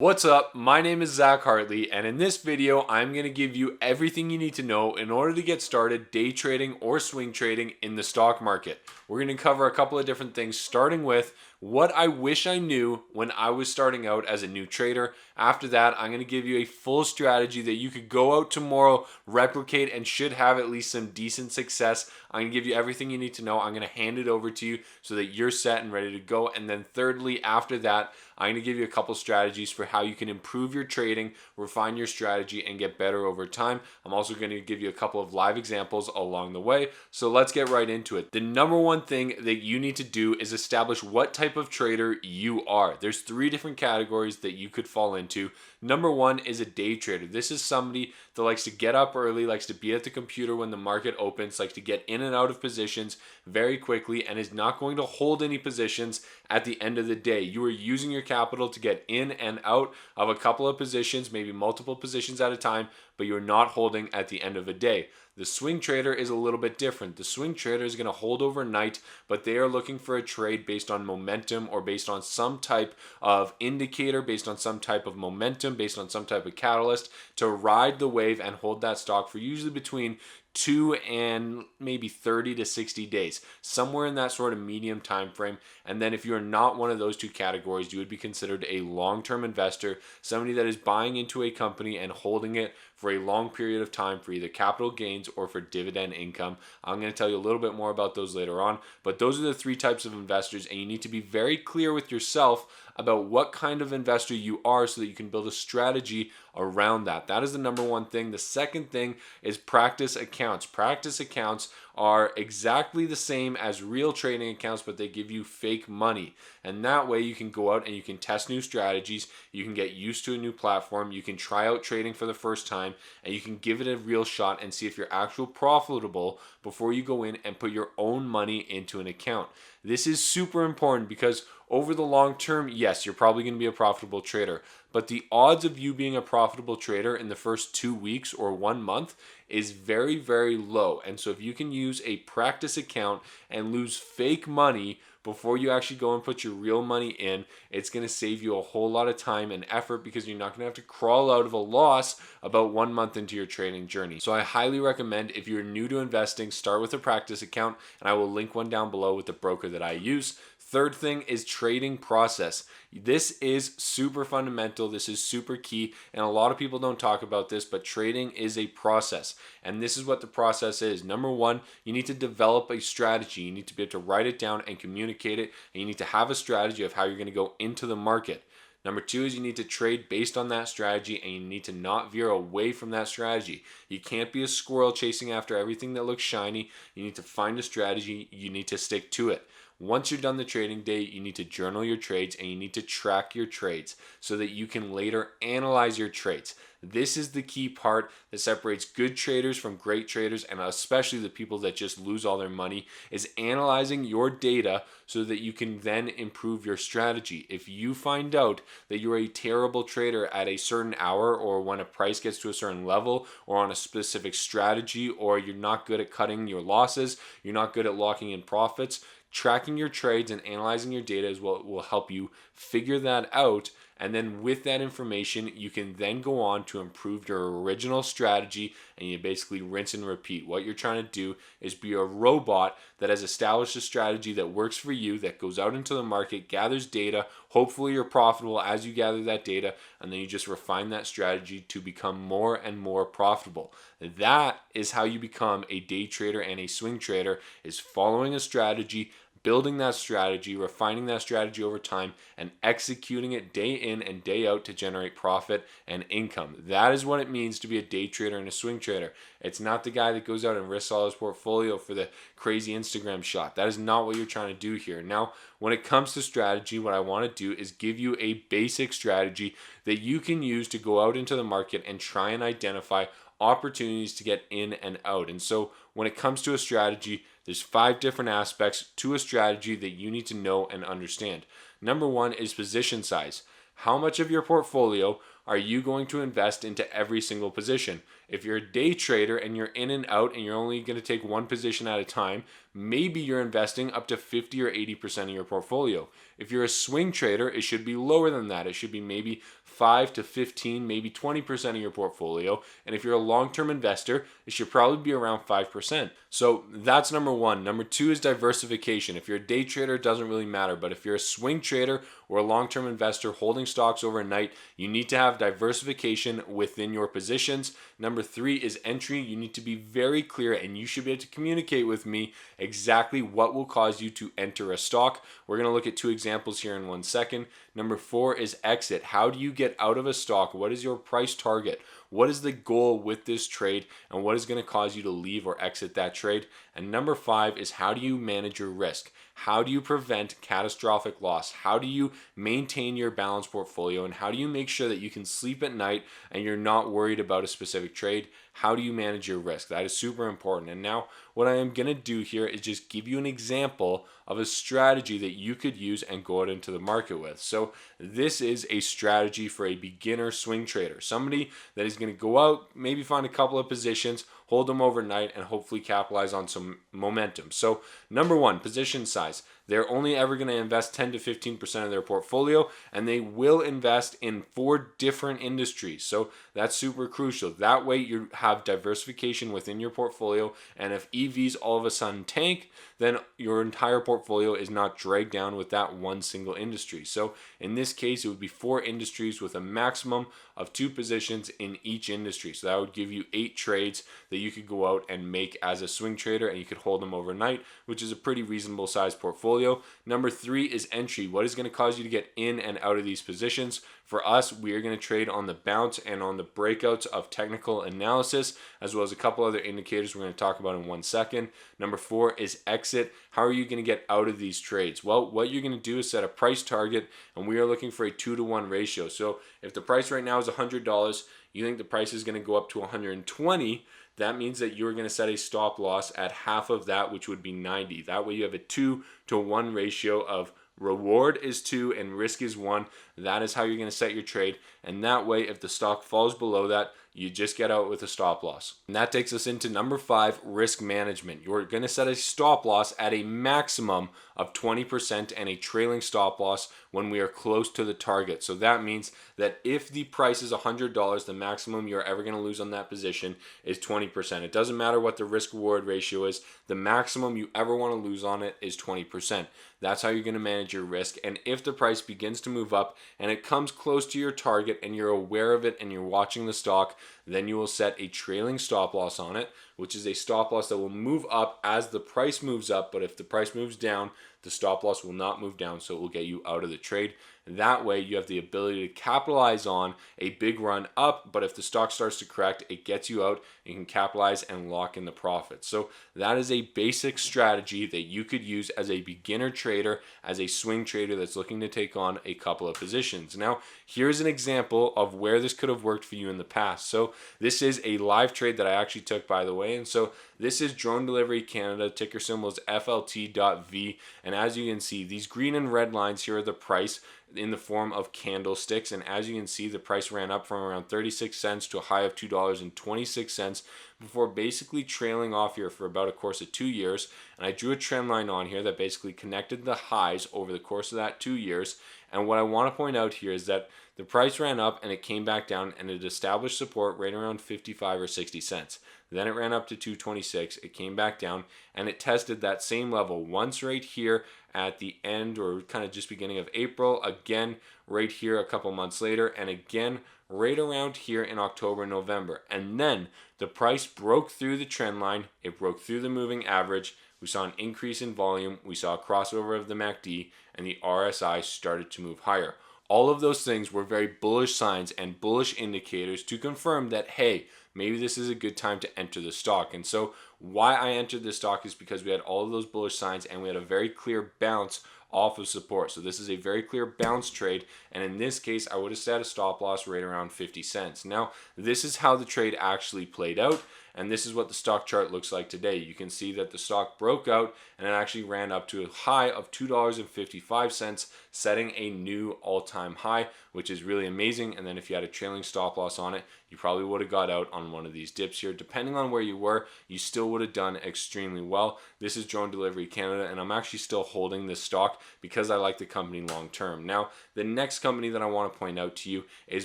What's up? My name is Zach Hartley, and in this video, I'm going to give you everything you need to know in order to get started day trading or swing trading in the stock market. We're going to cover a couple of different things, starting with what I wish I knew when I was starting out as a new trader. After that, I'm going to give you a full strategy that you could go out tomorrow, replicate, and should have at least some decent success. I'm going to give you everything you need to know. I'm going to hand it over to you so that you're set and ready to go. And then thirdly, after that, I'm going to give you a couple strategies for how you can improve your trading, refine your strategy, and get better over time. I'm also going to give you a couple of live examples along the way. So let's get right into it. The number one thing that you need to do is establish what type of trader you are. There's three different categories that you could fall into. Number one is a day trader. This is somebody that likes to get up early, likes to be at the computer when the market opens, likes to get in and out of positions very quickly, and is not going to hold any positions at the end of the day. You are using your capital to get in and out of a couple of positions, maybe multiple positions at a time, but you're not holding at the end of a day. The swing trader is a little bit different. The swing trader is going to hold overnight, but they are looking for a trade based on momentum or based on some type of indicator, based on some type of momentum, based on some type of catalyst to ride the wave and hold that stock for usually between 2 and maybe 30 to 60 days, somewhere in that sort of medium time frame. And then if you're not one of those two categories, you would be considered a long-term investor, somebody that is buying into a company and holding it for a long period of time for either capital gains or for dividend income. I'm going to tell you a little bit more about those later on, but those are the three types of investors, and you need to be very clear with yourself about what kind of investor you are so that you can build a strategy around that. That is the number one thing. The second thing is practice accounts. Practice accounts are exactly the same as real trading accounts, but they give you fake money. And that way you can go out and you can test new strategies, you can get used to a new platform, you can try out trading for the first time, and you can give it a real shot and see if you're actually profitable before you go in and put your own money into an account. This is super important because over the long term, yes, you're probably going to be a profitable trader, but the odds of you being a profitable trader in the first 2 weeks or 1 month is very, very low. And so if you can use a practice account and lose fake money before you actually go and put your real money in, it's going to save you a whole lot of time and effort because you're not going to have to crawl out of a loss about 1 month into your trading journey. So I highly recommend, if you're new to investing, start with a practice account, and I will link one down below with the broker that I use. Third thing is trading process. This is super fundamental. This is super key. And a lot of people don't talk about this, but trading is a process. And this is what the process is. Number one, you need to develop a strategy. You need to be able to write it down and communicate it. And you need to have a strategy of how you're going to go into the market. Number two is you need to trade based on that strategy, and you need to not veer away from that strategy. You can't be a squirrel chasing after everything that looks shiny. You need to find a strategy. You need to stick to it. Once you're done the trading day, you need to journal your trades and you need to track your trades so that you can later analyze your trades. This is the key part that separates good traders from great traders, and especially the people that just lose all their money, is analyzing your data so that you can then improve your strategy. If you find out that you're a terrible trader at a certain hour, or when a price gets to a certain level, or on a specific strategy, or you're not good at cutting your losses, you're not good at locking in profits, tracking your trades and analyzing your data is what will help you figure that out. And then with that information, you can then go on to improve your original strategy, and you basically rinse and repeat. What you're trying to do is be a robot that has established a strategy that works for you, that goes out into the market, gathers data. Hopefully you're profitable as you gather that data, and then you just refine that strategy to become more and more profitable. That is how you become a day trader and a swing trader, is following a strategy, building that strategy, refining that strategy over time, and executing it day in and day out to generate profit and income. That is what it means to be a day trader and a swing trader. It's not the guy that goes out and risks all his portfolio for the crazy Instagram shot. That is not what you're trying to do here. Now, when it comes to strategy, what I want to do is give you a basic strategy that you can use to go out into the market and try and identify opportunities to get in and out. And so when it comes to a strategy, there's 5 different aspects to a strategy that you need to know and understand. Number one is position size. How much of your portfolio are you going to invest into every single position? If you're a day trader and you're in and out and you're only going to take one position at a time, maybe you're investing up to 50 or 80% of your portfolio. If you're a swing trader, it should be lower than that. It should be maybe 5 to 15, maybe 20% of your portfolio. And if you're a long-term investor, it should probably be around 5%. So that's number one. Number two is diversification. If you're a day trader, it doesn't really matter. But if you're a swing trader or a long-term investor holding stocks overnight, you need to have diversification within your positions. Number three is entry. You need to be very clear, and you should be able to communicate with me exactly what will cause you to enter a stock. We're going to look at two examples here in 1 second. Number four is exit. How do you get out of a stock? What is your price target? What is the goal with this trade, and what is going to cause you to leave or exit that trade? And number five is, how do you manage your risk? How do you prevent catastrophic loss? How do you maintain your balanced portfolio? And how do you make sure that you can sleep at night and you're not worried about a specific trade? How do you manage your risk? That is super important. And now what I am going to do here is just give you an example of a strategy that you could use and go out into the market with. So this is a strategy for a beginner swing trader, somebody that is going to go out, maybe find a couple of positions, hold them overnight, and hopefully capitalize on some momentum. So number one, position size. They're only ever going to invest 10 to 15% of their portfolio, and they will invest in 4 different industries. So that's super crucial. That way you have diversification within your portfolio, and if EVs all of a sudden tank, then your entire portfolio is not dragged down with that one single industry. So in this case, it would be 4 industries with a maximum of 2 positions in each industry. So that would give you 8 trades that you could go out and make as a swing trader, and you could hold them overnight, which is a pretty reasonable size portfolio. Number 3 is entry. What is going to cause you to get in and out of these positions? For us, we are going to trade on the bounce and on the breakouts of technical analysis, as well as a couple other indicators we're going to talk about in 1 second. Number 4 is exit. How are you going to get out of these trades? Well, what you're going to do is set a price target, and we are looking for a 2-to-1 ratio. So if the price right now is $100, you think the price is going to go up to 120, that means that you're going to set a stop loss at half of that, which would be 90. That way you have a 2-to-1 ratio of reward is 2 and risk is 1. That is how you're going to set your trade. And that way, if the stock falls below that, you just get out with a stop loss. And that takes us into number 5, risk management. You're going to set a stop loss at a maximum of 20% and a trailing stop loss when we are close to the target. So that means that if the price is $100, the maximum you're ever going to lose on that position is 20%. It doesn't matter what the risk reward ratio is. The maximum you ever want to lose on it is 20%. That's how you're going to manage your risk. And if the price begins to move up and it comes close to your target and you're aware of it and you're watching the stock, then you will set a trailing stop loss on it, which is a stop loss that will move up as the price moves up. But if the price moves down, the stop loss will not move down, so it will get you out of the trade. That way you have the ability to capitalize on a big run up, but if the stock starts to correct, it gets you out and you can capitalize and lock in the profits. So that is a basic strategy that you could use as a beginner trader, as a swing trader that's looking to take on a couple of positions. Now, here's an example of where this could have worked for you in the past. So this is a live trade that I actually took, by the way. And so this is Drone Delivery Canada, ticker symbol is FLT.V. And as you can see, these green and red lines here are the price in the form of candlesticks, and as you can see, the price ran up from around 36 cents to a high of $2.26 before basically trailing off here for about a course of 2 years. And I drew a trend line on here that basically connected the highs over the course of that 2 years. And what I want to point out here is that the price ran up and it came back down and it established support right around 55 or 60 cents. Then it ran up to 226, it came back down, and it tested that same level once right here at the end or kind of just beginning of April, again right here a couple months later, and again right around here in October, November. And then the price broke through the trend line, it broke through the moving average, we saw an increase in volume, we saw a crossover of the MACD, and the RSI started to move higher. All of those things were very bullish signs and bullish indicators to confirm that, hey, maybe this is a good time to enter the stock. And so why I entered this stock is because we had all of those bullish signs and we had a very clear bounce off of support. So this is a very clear bounce trade, and in this case I would have set a stop loss right around 50 cents. Now this is how the trade actually played out, and this is what the stock chart looks like today. You can see that the stock broke out and it actually ran up to a high of $2.55, setting a new all-time high, which is really amazing. And then if you had a trailing stop loss on it, you probably would have got out on one of these dips here. Depending on where you were, you still would have done extremely well. This is Drone Delivery Canada, and I'm actually still holding this stock because I like the company long term. Now, The next company that I want to point out to you is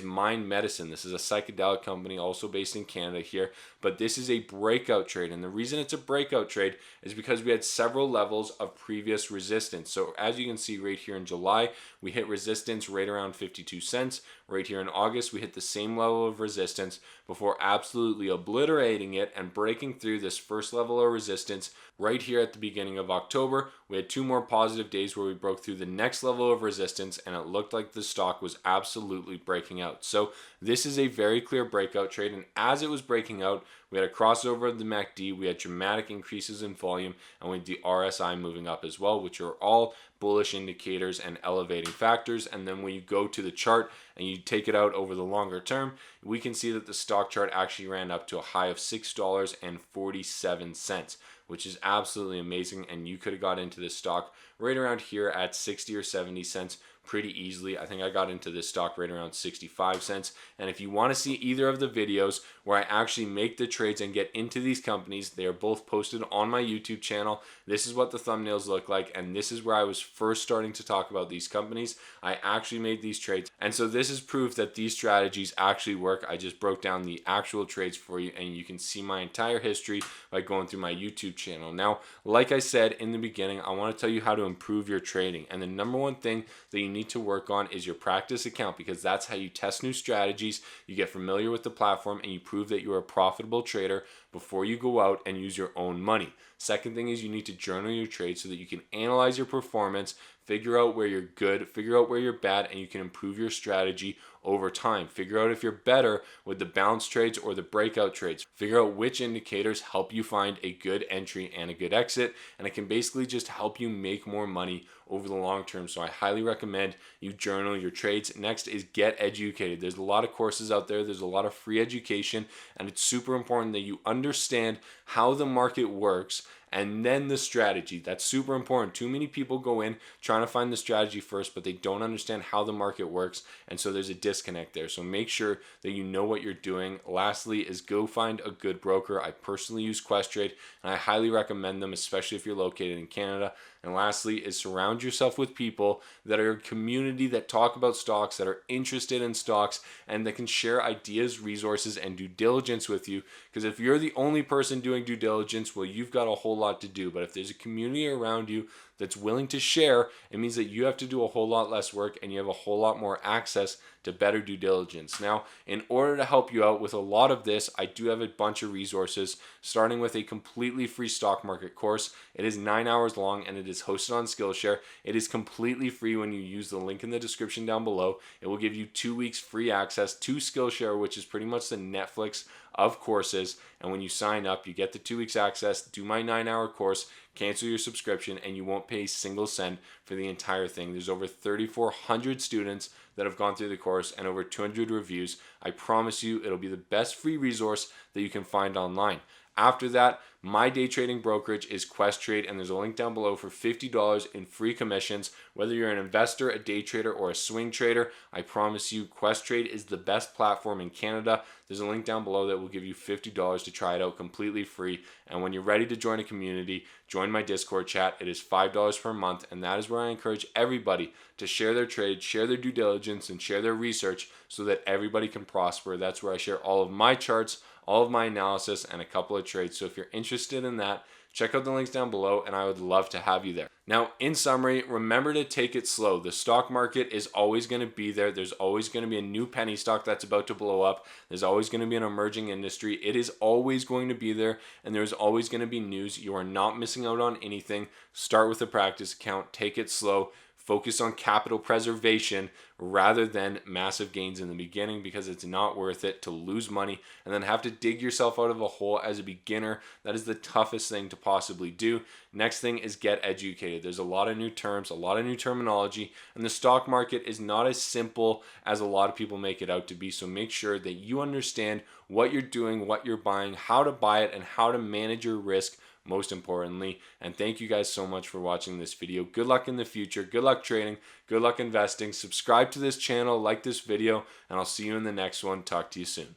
Mind Medicine. This is a psychedelic company also based in Canada here, but this is a breakout trade. And the reason it's a breakout trade is because we had several levels of previous resistance. So as you can see right here in July, we hit resistance right around 52 cents. Right here in August, we hit the same level of resistance before absolutely obliterating it and breaking through this first level of resistance right here at the beginning of October. We had 2 more positive days where we broke through the next level of resistance, and it looked like the stock was absolutely breaking out. So this is a very clear breakout trade, and as it was breaking out, we had a crossover of the MACD, we had dramatic increases in volume, and we had the RSI moving up as well, which are all bullish indicators and elevating factors. And then when you go to the chart and you take it out over the longer term, we can see that the stock chart actually ran up to a high of $6.47, which is absolutely amazing. And you could have got into this stock right around here at 60 or 70 cents pretty easily. I think I got into this stock right around 65 cents. And if you want to see either of the videos where I actually make the trades and get into these companies, they are both posted on my YouTube channel. This is what the thumbnails look like, and this is where I was first starting to talk about these companies. I actually made these trades, and so this is proof that these strategies actually work. I just broke down the actual trades for you, and you can see my entire history by going through my YouTube channel. Now, like I said in the beginning, I want to tell you how to improve your trading, and the number one thing that you need to work on is your practice account, because that's how you test new strategies, you get familiar with the platform, and you prove that you're a profitable trader before you go out and use your own money. Second thing is you need to journal your trades so that you can analyze your performance, figure out where you're good, figure out where you're bad, and you can improve your strategy over time. Figure out if you're better with the bounce trades or the breakout trades. Figure out which indicators help you find a good entry and a good exit, and it can basically just help you make more money over the long term. So I highly recommend you journal your trades. Next is get educated. There's a lot of courses out there. There's a lot of free education, and it's super important that you understand how the market works and then the strategy. That's super important. Too many people go in trying to find the strategy first, but they don't understand how the market works, and so there's a disconnect there. So make sure that you know what you're doing. Lastly is go find a good broker. I personally use Questrade, and I highly recommend them, especially if you're located in Canada. And lastly is surround yourself with people that are a community that talk about stocks, that are interested in stocks, and that can share ideas, resources, and due diligence with you. Because if you're the only person doing due diligence, well, you've got a whole lot to do. But if there's a community around you that's willing to share, it means that you have to do a whole lot less work and you have a whole lot more access to better due diligence. Now, in order to help you out with a lot of this, I do have a bunch of resources, starting with a completely free stock market course. It is 9 hours long and it is hosted on Skillshare. It is completely free when you use the link in the description down below. It will give you 2 weeks free access to Skillshare, which is pretty much the Netflix of courses. And when you sign up, you get the 2 weeks access, do my 9-hour course, cancel your subscription, and you won't pay a single cent for the entire thing. There's over 3,400 students that have gone through the course and over 200 reviews. I promise you it'll be the best free resource that you can find online. After that, my day trading brokerage is Questrade, and there's a link down below for $50 in free commissions. Whether you're an investor, a day trader, or a swing trader, I promise you Questrade is the best platform in Canada. There's a link down below that will give you $50 to try it out completely free. And when you're ready to join a community, join my Discord chat. It is $5 per month, and that is where I encourage everybody to share their trade, share their due diligence, and share their research so that everybody can prosper. That's where I share all of my charts, all of my analysis, and a couple of trades. So if you're interested in that, check out the links down below, and I would love to have you there. Now, in summary, remember to take it slow. The stock market is always going to be there. There's always going to be a new penny stock that's about to blow up. There's always going to be an emerging industry. It is always going to be there, and there's always going to be news. You are not missing out on anything. Start with a practice account. Take it slow. Focus on capital preservation rather than massive gains in the beginning, because it's not worth it to lose money and then have to dig yourself out of a hole as a beginner. That is the toughest thing to possibly do. Next thing is get educated. There's a lot of new terms, a lot of new terminology, and the stock market is not as simple as a lot of people make it out to be. So make sure that you understand what you're doing, what you're buying, how to buy it, and how to manage your risk, most importantly. And thank you guys so much for watching this video. Good luck in the future. Good luck trading. Good luck investing. Subscribe to this channel, like this video, and I'll see you in the next one. Talk to you soon.